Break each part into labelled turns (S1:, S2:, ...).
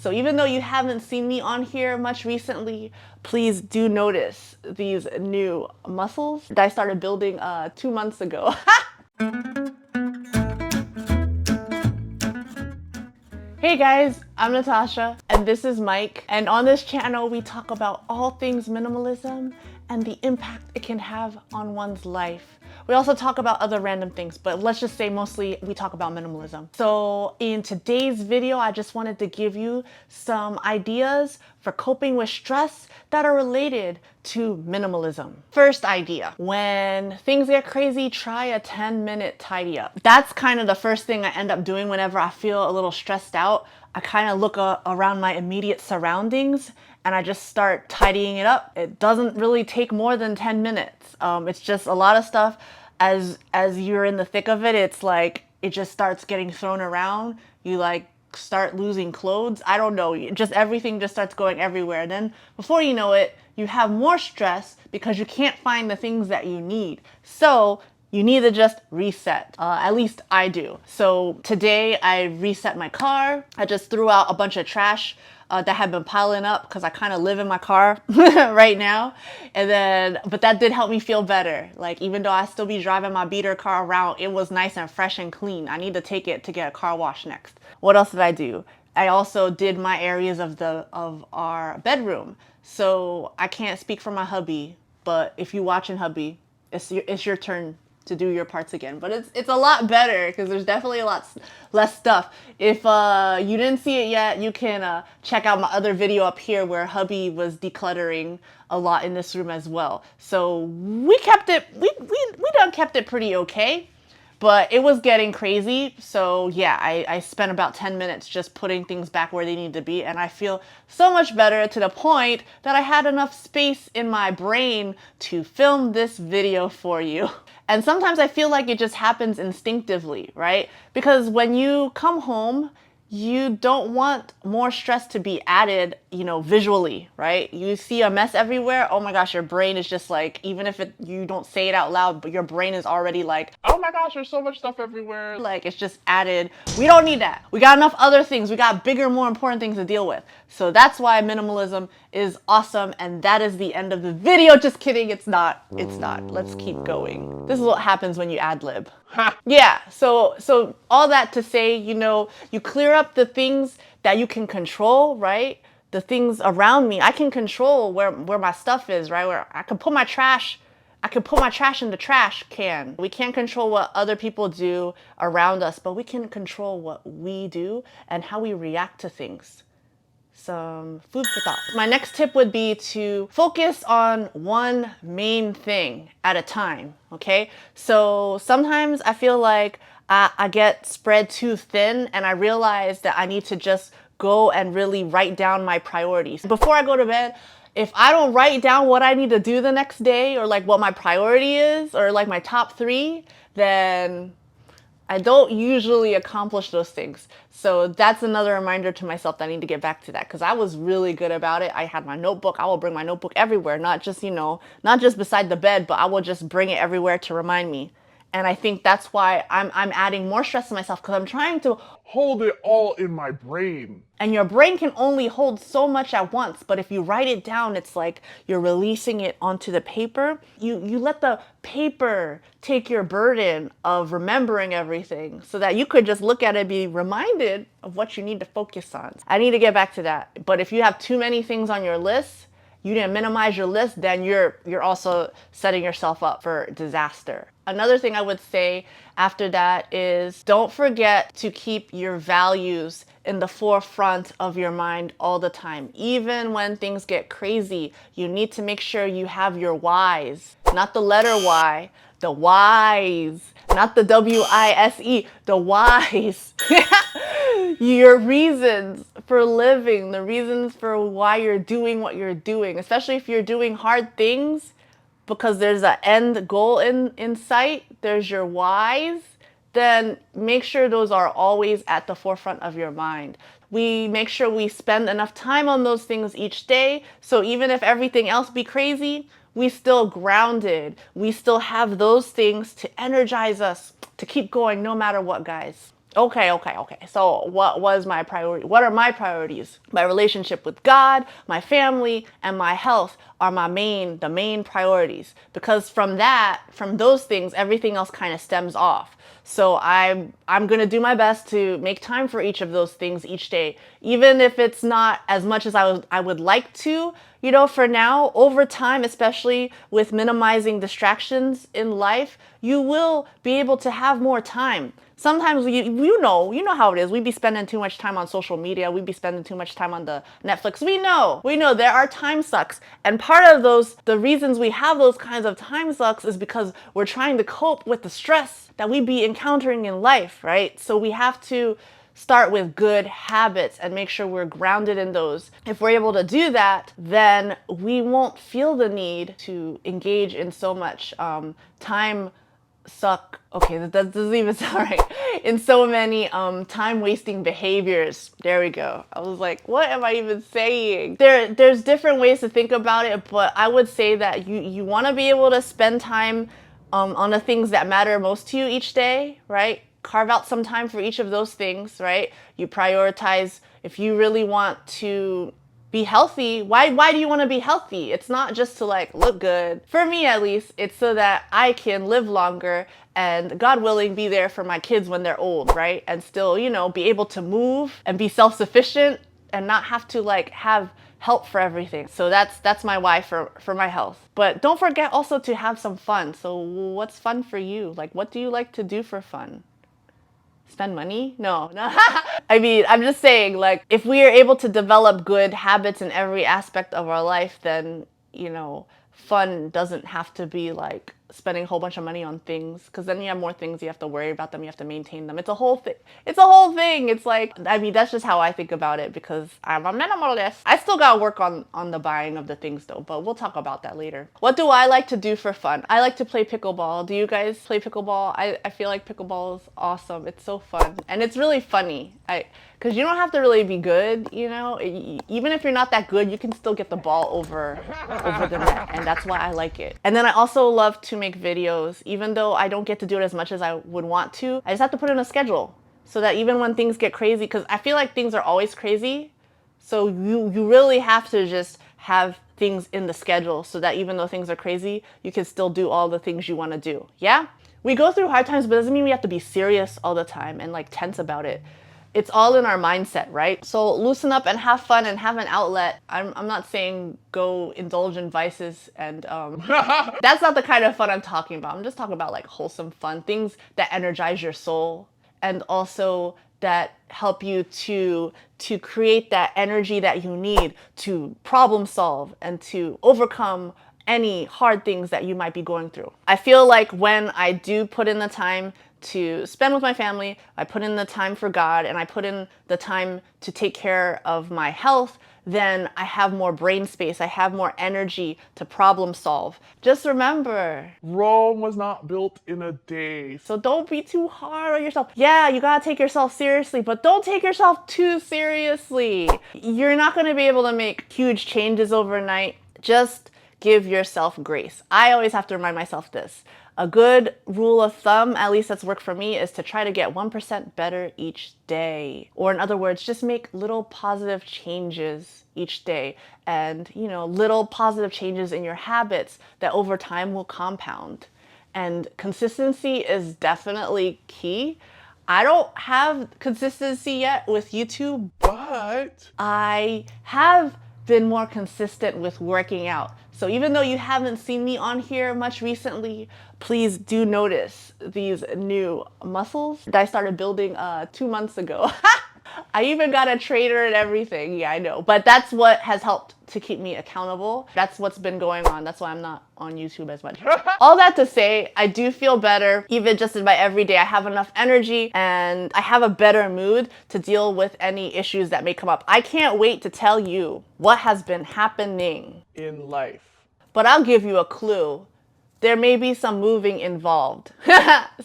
S1: So even though you haven't seen me on here much recently, please do notice these new muscles that I started building 2 months ago. Hey guys, I'm Natasha and this is Mike, and on this channel we talk about all things minimalism and the impact it can have on one's life. We also talk about other random things, but let's just say mostly we talk about minimalism. So in today's video, I just wanted to give you some ideas for coping with stress that are related to minimalism. First idea, when things get crazy, try a 10-minute tidy up. That's kind of the first thing I end up doing whenever I feel a little stressed out. I kind of look around my immediate surroundings and I just start tidying it up. It doesn't really take more than 10 minutes. It's just a lot of stuff. As you're in the thick of it, it's like it just starts getting thrown around. You like start losing clothes. I don't know, just everything just starts going everywhere. And then before you know it, you have more stress because you can't find the things that you need. So you need to just reset. At least I do. So today I reset my car. I just threw out a bunch of trash that had been piling up because I kind of live in my car right now. But that did help me feel better. Like, even though I still be driving my beater car around, it was nice and fresh and clean. I need to take it to get a car wash next. What else did I do? I also did my areas of our bedroom. So I can't speak for my hubby, but if you watching hubby, it's your turn to do your parts again. But it's a lot better because there's definitely a lot less stuff. If you didn't see it yet, you can check out my other video up here where hubby was decluttering a lot in this room as well. So we kept it, we done kept it pretty okay. But it was getting crazy. So yeah, I spent about 10 minutes just putting things back where they need to be. And I feel so much better, to the point that I had enough space in my brain to film this video for you. And sometimes I feel like it just happens instinctively, right? Because when you come home, you don't want more stress to be added, visually, right? You see a mess everywhere. Oh my gosh, your brain is just like, even if you don't say it out loud, but your brain is already like, oh my gosh, there's so much stuff everywhere. Like, it's just added. We don't need that. We got enough other things. We got bigger, more important things to deal with. So that's why minimalism is awesome. And that is the end of the video. Just kidding. It's not. It's not. Let's keep going. This is what happens when you ad lib. Yeah, so all that to say, you clear up the things that you can control, right? The things around me, I can control where my stuff is, right? Where I can put my trash in the trash can. We can't control what other people do around us, but we can control what we do and how we react to things. Some food for thought. My next tip would be to focus on one main thing at a time, okay? So sometimes I feel like I get spread too thin, and I realize that I need to just go and really write down my priorities. Before I go to bed, if I don't write down what I need to do the next day, or like what my priority is, or like my top 3, then I don't usually accomplish those things. So that's another reminder to myself that I need to get back to that, because I was really good about it. I had my notebook. I will bring my notebook everywhere, not just beside the bed, but I will just bring it everywhere to remind me. And I think that's why I'm adding more stress to myself, because I'm trying to hold it all in my brain. And your brain can only hold so much at once. But if you write it down, it's like you're releasing it onto the paper. You let the paper take your burden of remembering everything, so that you could just look at it and be reminded of what you need to focus on. I need to get back to that. But if you have too many things on your list, you didn't minimize your list, then you're also setting yourself up for disaster. Another thing I would say after that is, don't forget to keep your values in the forefront of your mind all the time. Even when things get crazy, you need to make sure you have your whys. Not the letter Y, the whys. Not the W-I-S-E, the whys. Your reasons for living, the reasons for why you're doing what you're doing, especially if you're doing hard things because there's an end goal in sight, there's your whys, then make sure those are always at the forefront of your mind. We make sure we spend enough time on those things each day, so even if everything else be crazy, we still grounded. We still have those things to energize us to keep going no matter what, guys. Okay. So what was my priority? What are my priorities? My relationship with God, my family, and my health are the main priorities. Because from those things, everything else kind of stems off. So I'm gonna do my best to make time for each of those things each day, even if it's not as much as I would like to. You know, for now, over time, especially with minimizing distractions in life, you will be able to have more time. Sometimes you know how it is. We be spending too much time on social media. We be spending too much time on the Netflix. We know there are time sucks. And part of the reasons we have those kinds of time sucks is because we're trying to cope with the stress that we be encountering in life, right? So we have to start with good habits and make sure we're grounded in those. If we're able to do that, then we won't feel the need to engage in so much time suck. Okay, that doesn't even sound right. In so many time wasting behaviors. There we go. I was like, what am I even saying? There's different ways to think about it, but I would say that you want to be able to spend time on the things that matter most to you each day, right? Carve out some time for each of those things, right? You prioritize if you really want to be healthy. Why do you want to be healthy? It's not just to like look good. For me at least, it's so that I can live longer and God willing be there for my kids when they're old, right? And still, you know, be able to move and be self-sufficient and not have to like have help for everything. So that's my why for my health. But don't forget also to have some fun. So what's fun for you? Like what do you like to do for fun? Spend money? No. I mean, I'm just saying, like, if we are able to develop good habits in every aspect of our life, then, you know, fun doesn't have to be like spending a whole bunch of money on things, because then you have more things, you have to worry about them, you have to maintain them. It's a whole thing. It's a whole thing. It's like, I mean, that's just how I think about it because I'm a minimalist. I still gotta work on the buying of the things though, but we'll talk about that later. What do I like to do for fun? I like to play pickleball. Do you guys play pickleball? I feel like pickleball is awesome. It's so fun and it's really funny. Because you don't have to really be good, you know. Even if you're not that good, you can still get the ball over the net, and that's why I like it. And then I also love to make videos, even though I don't get to do it as much as I would want to. I just have to put in a schedule so that even when things get crazy, because I feel like things are always crazy, so you really have to just have things in the schedule so that even though things are crazy, you can still do all the things you want to do. Yeah? We go through hard times, but it doesn't mean we have to be serious all the time and like tense about it. It's all in our mindset, right? So loosen up and have fun and have an outlet. I'm not saying go indulge in vices and that's not the kind of fun I'm talking about. I'm just talking about like wholesome fun, things that energize your soul and also that help you to create that energy that you need to problem solve and to overcome any hard things that you might be going through. I feel like when I do put in the time to spend with my family, I put in the time for God, and I put in the time to take care of my health, then I have more brain space. I have more energy to problem solve. Just remember,
S2: Rome was not built in a day.
S1: so don't be too hard on yourself. Yeah, you gotta take yourself seriously, but don't take yourself too seriously. You're not gonna be able to make huge changes overnight. Just give yourself grace. I always have to remind myself this. A good rule of thumb, at least that's worked for me, is to try to get 1% better each day. Or in other words, just make little positive changes each day and, you know, little positive changes in your habits that over time will compound. And consistency is definitely key. I don't have consistency yet with YouTube,
S2: But
S1: I have been more consistent with working out. So even though you haven't seen me on here much recently, please do notice these new muscles that I started building 2 months ago. I even got a trainer and everything. Yeah, I know. But that's what has helped to keep me accountable. That's what's been going on. That's why I'm not on YouTube as much. All that to say, I do feel better. Even just in my everyday, I have enough energy and I have a better mood to deal with any issues that may come up. I can't wait to tell you what has been happening.
S2: in life.
S1: But I'll give you a clue. There may be some moving involved.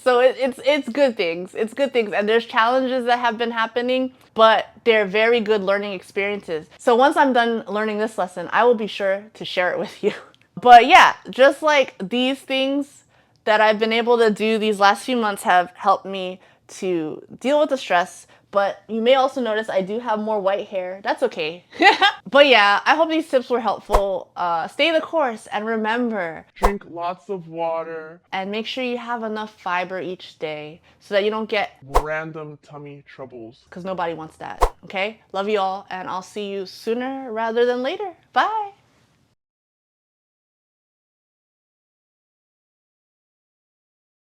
S1: So it's good things. It's good things. And there's challenges that have been happening, but they're very good learning experiences. So once I'm done learning this lesson, I will be sure to share it with you. But yeah, just like these things that I've been able to do these last few months have helped me to deal with the stress. But you may also notice I do have more white hair. That's okay. But yeah, I hope these tips were helpful. Stay the course and remember,
S2: Drink lots of water.
S1: and make sure you have enough fiber each day so that you don't get,
S2: Random tummy troubles.
S1: because nobody wants that. Okay? Love you all, and I'll see you sooner rather than later. Bye.